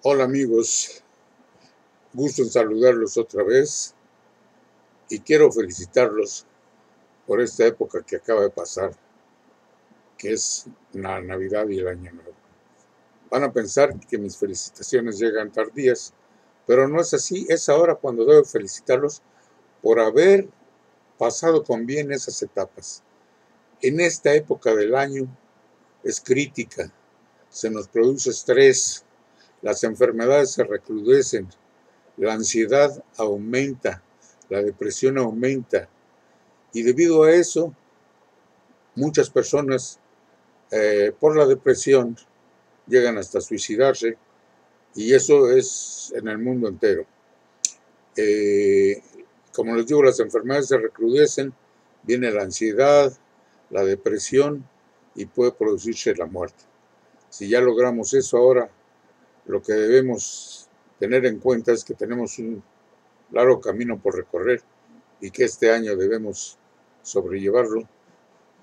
Hola amigos, gusto en saludarlos otra vez y quiero felicitarlos por esta época que acaba de pasar, que es la Navidad y el Año Nuevo. Van a pensar que mis felicitaciones llegan tardías, pero no es así, es ahora cuando debo felicitarlos por haber pasado con bien esas etapas. En esta época del año es crítica, se nos produce estrés, las enfermedades se recrudecen, la ansiedad aumenta, la depresión aumenta y debido a eso muchas personas por la depresión llegan hasta suicidarse y eso es en el mundo entero. Eh, como les digo, las enfermedades se recrudecen, viene la ansiedad, la depresión y puede producirse la muerte. Si ya logramos eso ahora, lo que debemos tener en cuenta es que tenemos un largo camino por recorrer y que este año debemos sobrellevarlo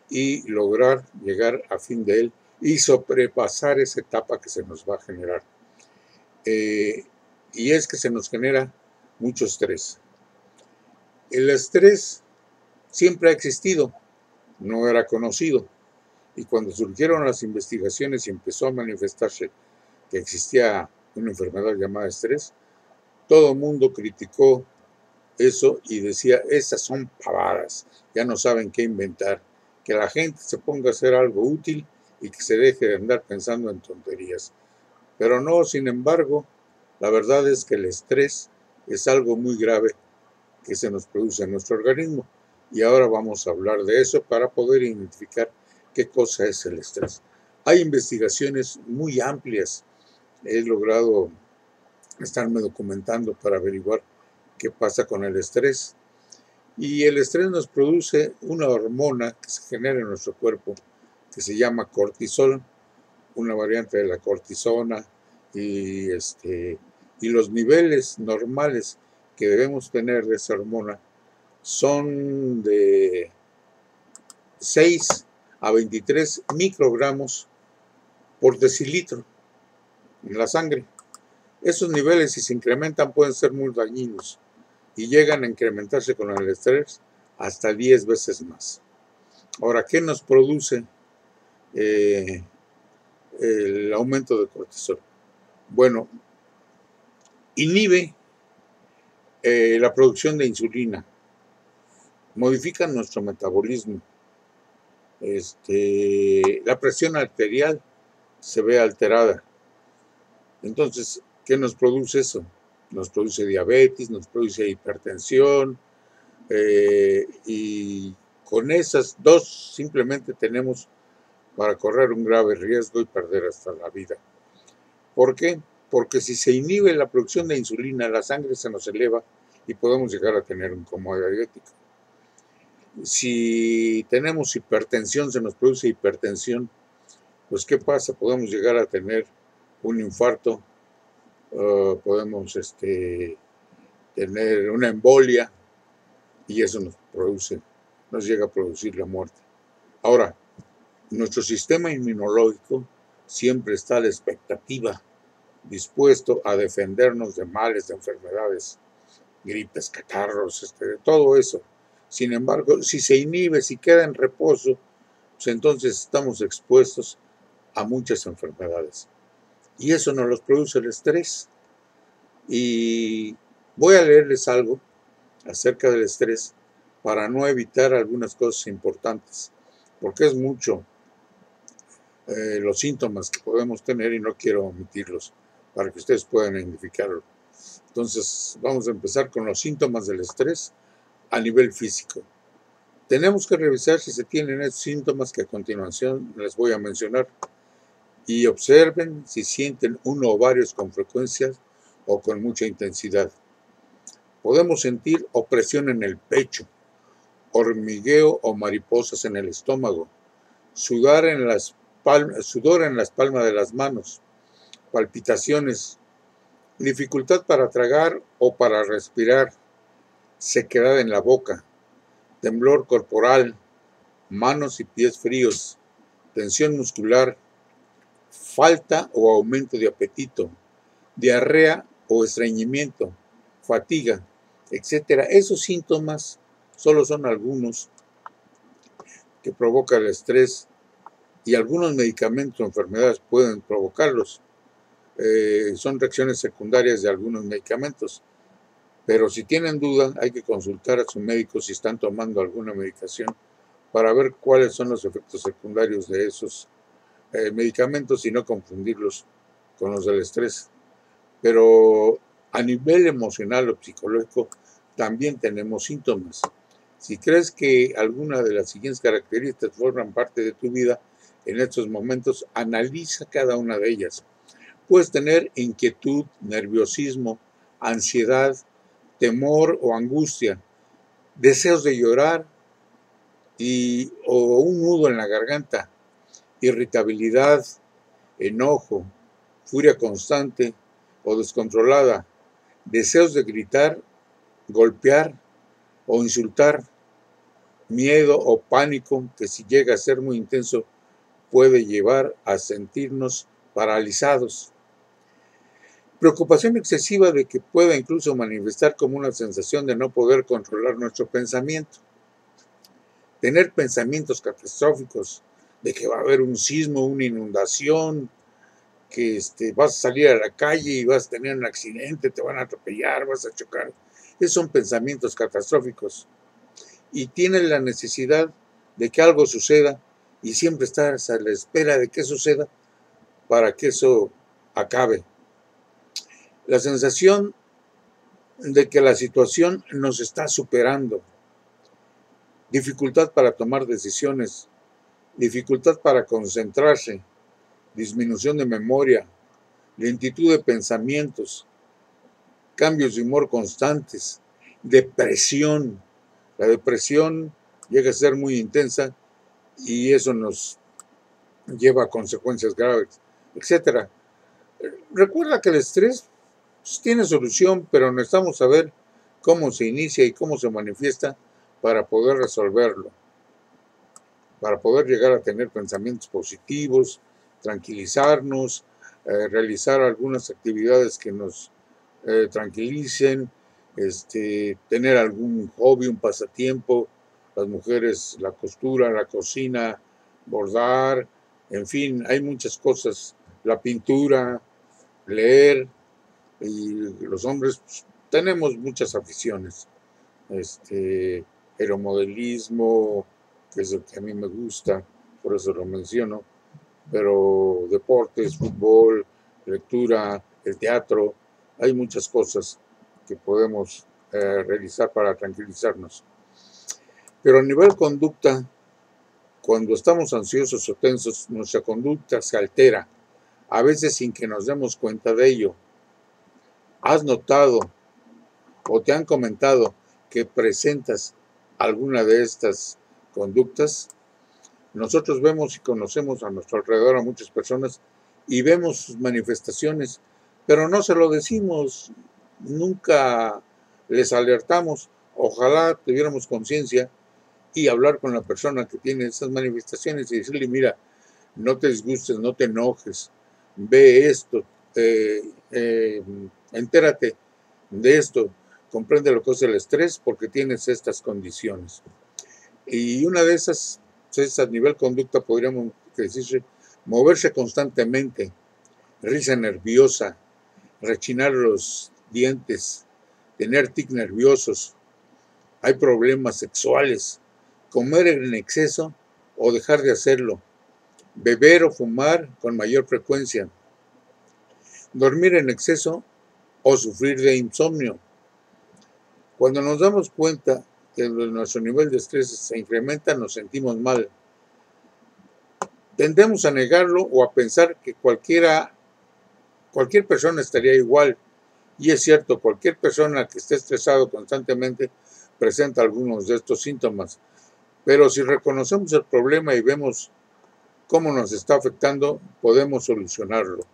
y lograr llegar a fin de él y sobrepasar esa etapa que se nos va a generar. Y es que se nos genera mucho estrés. El estrés siempre ha existido, no era conocido. Y cuando surgieron las investigaciones y empezó a manifestarse que existía una enfermedad llamada estrés, todo el mundo criticó eso y decía, esas son pavadas, ya no saben qué inventar, que la gente se ponga a hacer algo útil y que se deje de andar pensando en tonterías. Pero no, sin embargo, la verdad es que el estrés es algo muy grave que se nos produce en nuestro organismo. Y ahora vamos a hablar de eso para poder identificar qué cosa es el estrés. Hay investigaciones muy amplias. He logrado estarme documentando para averiguar qué pasa con el estrés. Y el estrés nos produce una hormona que se genera en nuestro cuerpo que se llama cortisol, una variante de la cortisona, y los niveles normales que debemos tener de esa hormona son de 6 a 23 microgramos por decilitro en la sangre. Esos niveles, si se incrementan, pueden ser muy dañinos y llegan a incrementarse con el estrés hasta 10 veces más. Ahora, ¿qué nos produce el aumento de cortisol? Bueno, inhibe la producción de insulina, modifica nuestro metabolismo, la presión arterial se ve alterada. Entonces, ¿qué nos produce eso? Nos produce diabetes, nos produce hipertensión, y con esas dos simplemente tenemos para correr un grave riesgo y perder hasta la vida. ¿Por qué? Porque si se inhibe la producción de insulina, la sangre se nos eleva y podemos llegar a tener un coma diabético. Si tenemos hipertensión, se nos produce hipertensión, pues ¿qué pasa? Podemos llegar a tener un infarto, podemos tener una embolia y eso nos llega a producir la muerte. Ahora, nuestro sistema inmunológico siempre está a la expectativa, dispuesto a defendernos de males, de enfermedades, gripes, catarros, de todo eso. Sin embargo, si se inhibe, si queda en reposo, pues entonces estamos expuestos a muchas enfermedades. Y eso nos los produce el estrés. Y voy a leerles algo acerca del estrés para no evitar algunas cosas importantes, porque es mucho los síntomas que podemos tener y no quiero omitirlos para que ustedes puedan identificarlo. Entonces, vamos a empezar con los síntomas del estrés a nivel físico. Tenemos que revisar si se tienen esos síntomas que a continuación les voy a mencionar y observen si sienten uno o varios con frecuencia o con mucha intensidad. Podemos sentir opresión en el pecho, hormigueo o mariposas en el estómago, sudor en las palmas de las manos, palpitaciones, dificultad para tragar o para respirar, sequedad en la boca, temblor corporal, manos y pies fríos, tensión muscular, falta o aumento de apetito, diarrea o estreñimiento, fatiga, etcétera. Esos síntomas solo son algunos que provoca el estrés, y algunos medicamentos o enfermedades pueden provocarlos. Son reacciones secundarias de algunos medicamentos. Pero si tienen duda, hay que consultar a su médico si están tomando alguna medicación para ver cuáles son los efectos secundarios de esos medicamentos y no confundirlos con los del estrés. Pero a nivel emocional o psicológico también tenemos síntomas. Si crees que alguna de las siguientes características forman parte de tu vida en estos momentos, analiza cada una de ellas. Puedes tener inquietud, nerviosismo, ansiedad, temor o angustia, deseos de llorar o un nudo en la garganta, irritabilidad, enojo, furia constante o descontrolada, deseos de gritar, golpear o insultar, miedo o pánico que si llega a ser muy intenso puede llevar a sentirnos paralizados. Preocupación excesiva de que pueda incluso manifestar como una sensación de no poder controlar nuestro pensamiento. Tener pensamientos catastróficos de que va a haber un sismo, una inundación, que vas a salir a la calle y vas a tener un accidente, te van a atropellar, vas a chocar. Esos son pensamientos catastróficos. Y tienes la necesidad de que algo suceda y siempre estás a la espera de que suceda para que eso acabe. La sensación de que la situación nos está superando, dificultad para tomar decisiones, dificultad para concentrarse, disminución de memoria, lentitud de pensamientos, cambios de humor constantes, depresión. La depresión llega a ser muy intensa y eso nos lleva a consecuencias graves, etc. Recuerda que el estrés tiene solución, pero necesitamos saber cómo se inicia y cómo se manifiesta para poder resolverlo, para poder llegar a tener pensamientos positivos, tranquilizarnos, realizar algunas actividades que nos tranquilicen, tener algún hobby, un pasatiempo, las mujeres la costura, la cocina, bordar, en fin, hay muchas cosas, la pintura, leer, y los hombres pues, tenemos muchas aficiones, aeromodelismo, que es el que a mí me gusta, por eso lo menciono, pero deportes, fútbol, lectura, el teatro, hay muchas cosas que podemos realizar para tranquilizarnos. Pero a nivel conducta, cuando estamos ansiosos o tensos, nuestra conducta se altera, a veces sin que nos demos cuenta de ello. ¿Has notado o te han comentado que presentas alguna de estas conductas? Nosotros vemos y conocemos a nuestro alrededor a muchas personas y vemos sus manifestaciones, pero no se lo decimos, nunca les alertamos. Ojalá tuviéramos conciencia y hablar con la persona que tiene esas manifestaciones y decirle, mira, no te disgustes, no te enojes, ve esto, entérate de esto, comprende lo que es el estrés porque tienes estas condiciones. Y una de esas, pues, a nivel conducta podríamos decir, moverse constantemente, risa nerviosa, rechinar los dientes, tener tics nerviosos, hay problemas sexuales, comer en exceso o dejar de hacerlo, beber o fumar con mayor frecuencia, dormir en exceso o sufrir de insomnio. Cuando nos damos cuenta que nuestro nivel de estrés se incrementa, nos sentimos mal. Tendemos a negarlo o a pensar que cualquier persona estaría igual. Y es cierto, cualquier persona que esté estresado constantemente presenta algunos de estos síntomas. Pero si reconocemos el problema y vemos cómo nos está afectando, podemos solucionarlo.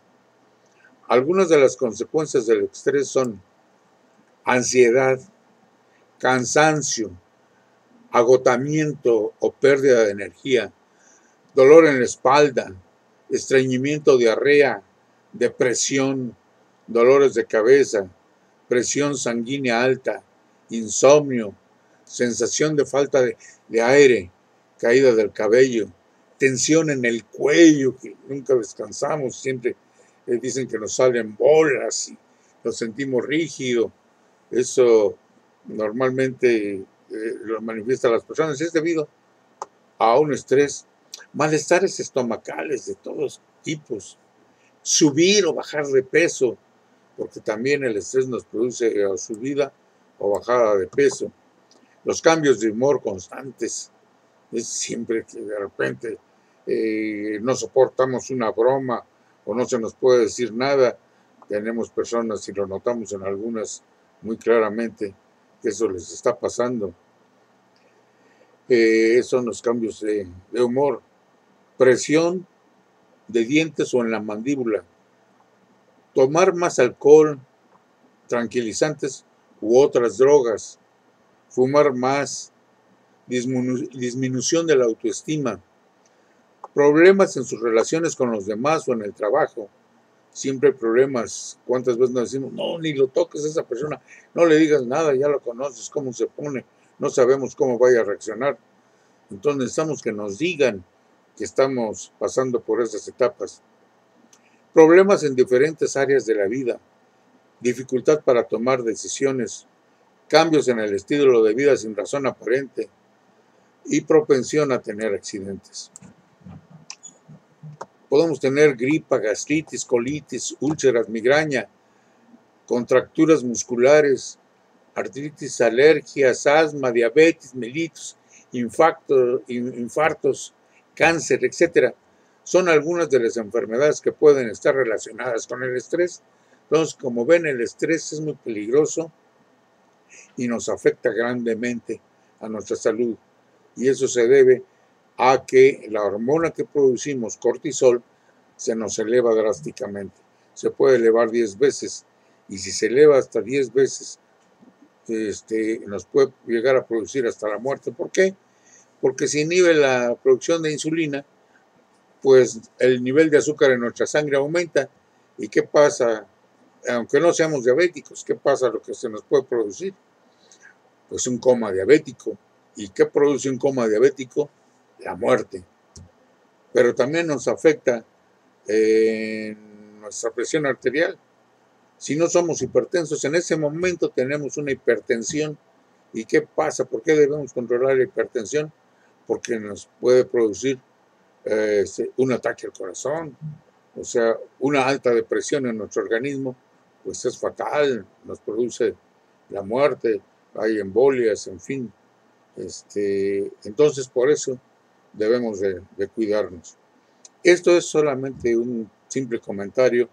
Algunas de las consecuencias del estrés son ansiedad, cansancio, agotamiento o pérdida de energía, dolor en la espalda, estreñimiento, diarrea, depresión, dolores de cabeza, presión sanguínea alta, insomnio, sensación de falta de aire, caída del cabello, tensión en el cuello, que nunca descansamos, siempre dicen que nos salen bolas y nos sentimos rígidos. Eso normalmente lo manifiestan las personas, es debido a un estrés, malestares estomacales de todos tipos, subir o bajar de peso, porque también el estrés nos produce subida o bajada de peso, los cambios de humor constantes, es siempre que de repente no soportamos una broma o no se nos puede decir nada. Tenemos personas, y lo notamos en algunas muy claramente, que eso les está pasando. Son los cambios de humor, presión de dientes o en la mandíbula, tomar más alcohol, tranquilizantes u otras drogas, fumar más, disminución de la autoestima, problemas en sus relaciones con los demás o en el trabajo. Siempre hay problemas. ¿Cuántas veces nos decimos, no, ni lo toques a esa persona, no le digas nada, ya lo conoces, cómo se pone, no sabemos cómo vaya a reaccionar? Entonces necesitamos que nos digan que estamos pasando por esas etapas. Problemas en diferentes áreas de la vida, dificultad para tomar decisiones, cambios en el estilo de vida sin razón aparente y propensión a tener accidentes. Podemos tener gripa, gastritis, colitis, úlceras, migraña, contracturas musculares, artritis, alergias, asma, diabetes, mellitus, infartos, cáncer, etc. Son algunas de las enfermedades que pueden estar relacionadas con el estrés. Entonces, como ven, el estrés es muy peligroso y nos afecta grandemente a nuestra salud. Y eso se debe a que la hormona que producimos, cortisol, se nos eleva drásticamente. Se puede elevar 10 veces, y si se eleva hasta 10 veces, nos puede llegar a producir hasta la muerte. ¿Por qué? Porque si inhibe la producción de insulina, pues el nivel de azúcar en nuestra sangre aumenta. ¿Y qué pasa? Aunque no seamos diabéticos, ¿qué pasa lo que se nos puede producir? Pues un coma diabético. ¿Y qué produce un coma diabético? La muerte. Pero también nos afecta nuestra presión arterial. Si no somos hipertensos, en ese momento tenemos una hipertensión. ¿Y qué pasa? ¿Por qué debemos controlar la hipertensión? Porque nos puede producir un ataque al corazón, o sea, una alta depresión en nuestro organismo, pues es fatal, nos produce la muerte, hay embolias, en fin. Entonces, por eso debemos de cuidarnos. Esto es solamente un simple comentario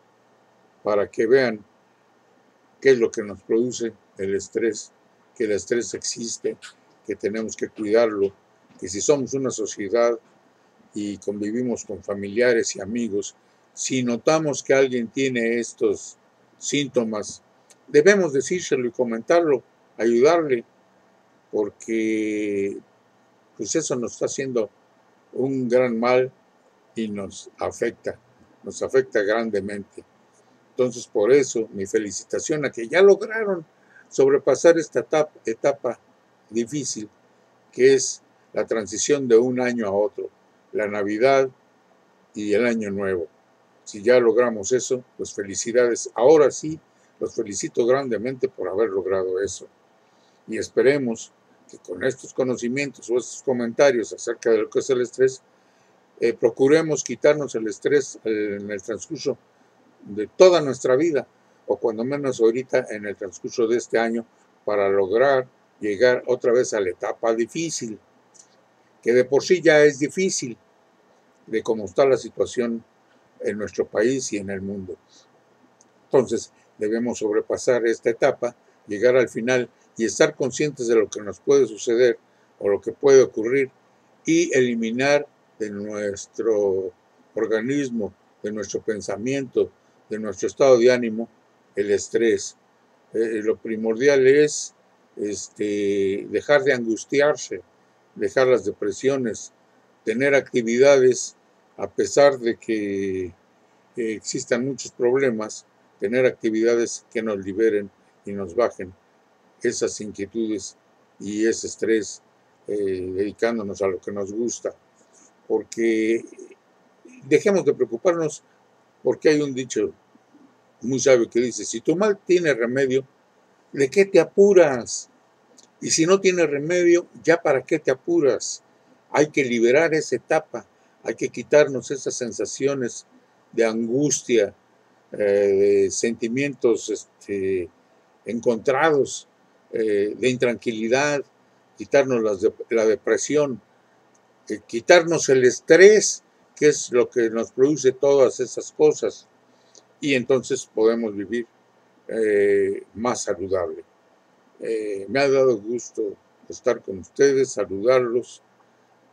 para que vean qué es lo que nos produce el estrés, que el estrés existe, que tenemos que cuidarlo, que si somos una sociedad y convivimos con familiares y amigos, si notamos que alguien tiene estos síntomas, debemos decírselo y comentarlo, ayudarle, porque pues eso nos está haciendo un gran mal y nos afecta grandemente. Entonces, por eso, mi felicitación a que ya lograron sobrepasar esta etapa difícil, que es la transición de un año a otro, la Navidad y el Año Nuevo. Si ya logramos eso, pues felicidades. Ahora sí, los felicito grandemente por haber logrado eso. Y esperemos que con estos conocimientos o estos comentarios acerca de lo que es el estrés, procuremos quitarnos el estrés en el transcurso de toda nuestra vida, o cuando menos ahorita en el transcurso de este año, para lograr llegar otra vez a la etapa difícil, que de por sí ya es difícil, de cómo está la situación en nuestro país y en el mundo. Entonces, debemos sobrepasar esta etapa, llegar al final y estar conscientes de lo que nos puede suceder o lo que puede ocurrir, y eliminar de nuestro organismo, de nuestro pensamiento, de nuestro estado de ánimo, el estrés. Lo primordial es dejar de angustiarse, dejar las depresiones, tener actividades, a pesar de que existan muchos problemas, tener actividades que nos liberen y nos bajen esas inquietudes y ese estrés, dedicándonos a lo que nos gusta, porque dejemos de preocuparnos, porque hay un dicho muy sabio que dice, si tu mal tiene remedio, ¿de qué te apuras? Y si no tiene remedio, ¿ya para qué te apuras? Hay que liberar esa etapa, hay que quitarnos esas sensaciones de angustia, de sentimientos encontrados, de intranquilidad, quitarnos la depresión, quitarnos el estrés, que es lo que nos produce todas esas cosas, y entonces podemos vivir más saludable. Me ha dado gusto estar con ustedes, saludarlos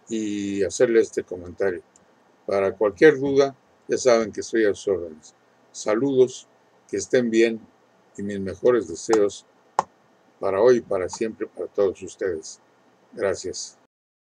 y hacerles este comentario. Para cualquier duda, ya saben que estoy a sus órdenes. Saludos, que estén bien y mis mejores deseos para hoy y para siempre para todos ustedes. Gracias.